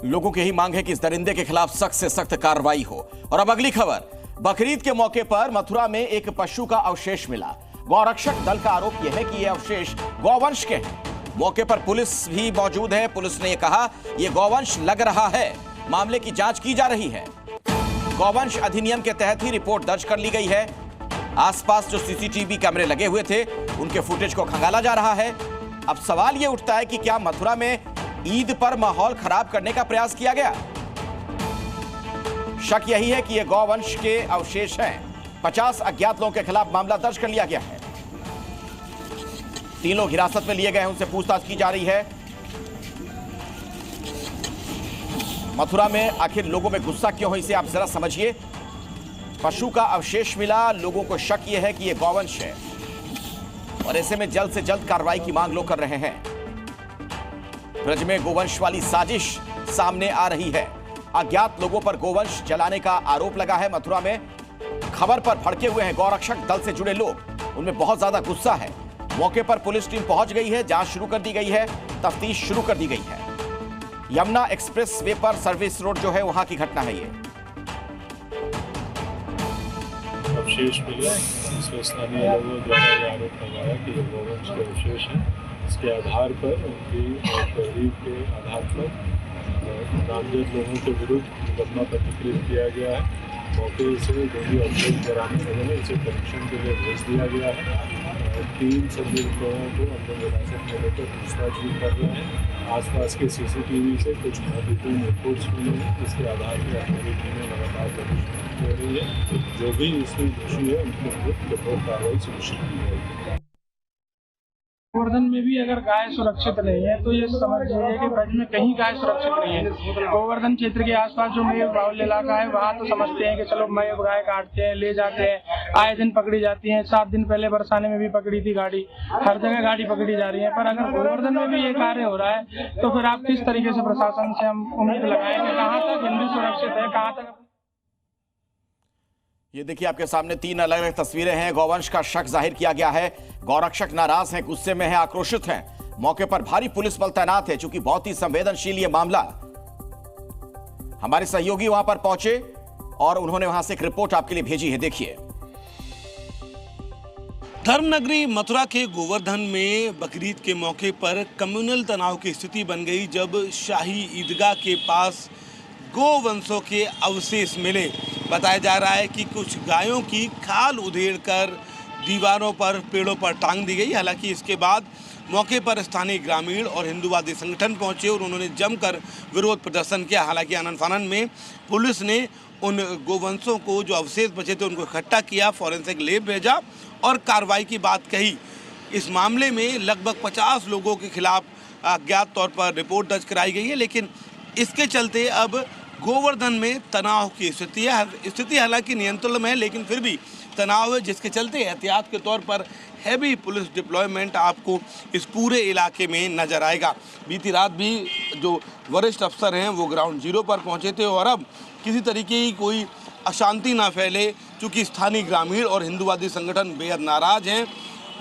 लोगों की यही मांग है कि इस दरिंदे के खिलाफ सख्त से सख्त कार्रवाई हो। और अब अगली खबर, बकरीद के मौके पर मथुरा में एक पशु का अवशेष मिला। गौरक्षक दल का आरोप यह है कि यह अवशेष गौवंश के हैं। मौके पर पुलिस भी मौजूद है। पुलिस ने यह कहा यह गौवंश लग रहा है, मामले की जांच की जा रही है। गौवंश अधिनियम के तहत ही रिपोर्ट दर्ज कर ली गई है। आसपास जो सीसीटीवी कैमरे लगे हुए थे उनके फुटेज को खंगाला जा रहा है। अब सवाल यह उठता है कि क्या मथुरा में ईद पर माहौल खराब करने का प्रयास किया गया? शक यही है कि यह गौवंश के अवशेष हैं। 50 अज्ञात लोगों के खिलाफ मामला दर्ज कर लिया गया है। 3 लोग हिरासत में लिए गए हैं, उनसे पूछताछ की जा रही है। मथुरा में आखिर लोगों में गुस्सा क्यों है, इसे आप जरा समझिए। पशु का अवशेष मिला, लोगों को शक यह है कि यह गौवंश है और ऐसे में जल्द से जल्द कार्रवाई की मांग लोग कर रहे हैं। ब्रज में गोवंश वाली साजिश सामने आ रही है। अज्ञात लोगों पर गोवंश जलाने का आरोप लगा है। मथुरा में खबर पर भड़के हुए हैं गौरक्षक दल से जुड़े लोग, उनमें बहुत ज्यादा गुस्सा है। मौके पर पुलिस टीम पहुंच गई है, जांच शुरू कर दी गई है, तफ्तीश शुरू कर दी गई है। यमुना एक्सप्रेस वे पर सर्विस रोड जो है वहां की घटना है। ये अवशेष मिला, इसमें स्थानीय लोगों द्वारा यह आरोप लगाया कि ये गौवंश के अवशेष हैं। इसके आधार पर उनकी तहरीर के आधार पर नामजद लोगों के विरुद्ध मुकदमा पंजीकृत किया गया है। मौके से जो भी अवशेष बरामद हुए हैं उसे परीक्षण के लिए भेज दिया गया है। 3 संदिग्ध लोगों को हम लोग हिरासत में लेकर पूछताछ भी कर रहे हैं। आसपास के सीसीटीवी से कुछ महत्वपूर्ण रिपोर्ट्स मिले हैं, जिसके आधार पर हमारी टीमें लगातार तफ्तीश हो रही है। जो भी इसमें दोषी है उनके विरुद्ध कठोर कार्रवाई सुनिश्चित की जाएगी। गोवर्धन में भी अगर गाय सुरक्षित नहीं है तो ये समझ लीजिए कि ब्रज में कहीं गाय सुरक्षित नहीं है। गोवर्धन क्षेत्र के आसपास जो मेव बाहुल्य इलाका है वहाँ तो समझते हैं कि चलो मेव गाय काटते हैं, ले जाते हैं, आए दिन पकड़ी जाती हैं। 7 दिन पहले बरसाने में भी पकड़ी थी गाड़ी, हर जगह गाड़ी पकड़ी जा रही है। पर अगर गोवर्धन में भी ये कार्य हो रहा है तो फिर आप किस तरीके से प्रशासन से हम उम्मीद लगाएं कि कहाँ तक हिंदू सुरक्षित है, कहाँ तक। ये देखिए आपके सामने 3 अलग अलग तस्वीरें हैं। गौवंश का शक जाहिर किया गया है। गौरक्षक नाराज हैं, गुस्से में हैं, आक्रोशित हैं। मौके पर भारी पुलिस बल तैनात है। चूंकि बहुत ही संवेदनशील ये मामला, हमारे सहयोगी वहां पर पहुंचे और उन्होंने वहां से एक रिपोर्ट आपके लिए भेजी है। देखिए, धर्मनगरी मथुरा के गोवर्धन में बकरीद के मौके पर कम्युनल तनाव की स्थिति बन गई जब शाही ईदगाह के पास गोवंशों के अवशेष मिले। बताया जा रहा है कि कुछ गायों की खाल उधेड़कर दीवारों पर, पेड़ों पर टांग दी गई। हालांकि इसके बाद मौके पर स्थानीय ग्रामीण और हिंदूवादी संगठन पहुंचे और उन्होंने जमकर विरोध प्रदर्शन किया। हालांकि आनन फानन में पुलिस ने उन गोवंशों को, जो अवशेष बचे थे, उनको इकट्ठा किया, फॉरेंसिक लैब भेजा और कार्रवाई की बात कही। इस मामले में लगभग 50 लोगों के खिलाफ अज्ञात तौर पर रिपोर्ट दर्ज कराई गई है। लेकिन इसके चलते अब गोवर्धन में तनाव की स्थिति हालांकि नियंत्रण में है, लेकिन फिर भी तनाव है, जिसके चलते एहतियात के तौर पर हैवी पुलिस डिप्लॉयमेंट आपको इस पूरे इलाके में नजर आएगा। बीती रात भी जो वरिष्ठ अफसर हैं वो ग्राउंड जीरो पर पहुंचे थे और अब किसी तरीके की कोई अशांति ना फैले, चूँकि स्थानीय ग्रामीण और हिंदूवादी संगठन बेहद नाराज हैं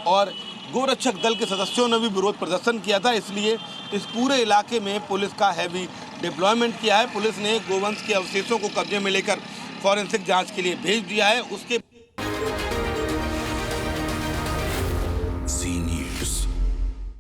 और गोरक्षक दल के सदस्यों ने भी विरोध प्रदर्शन किया था। इसलिए इस पूरे इलाके में पुलिस का हैवी डिप्लॉयमेंट किया है। पुलिस ने गोवंश के अवशेषों को कब्जे में लेकर फॉरेंसिक जांच के लिए भेज दिया है। उसके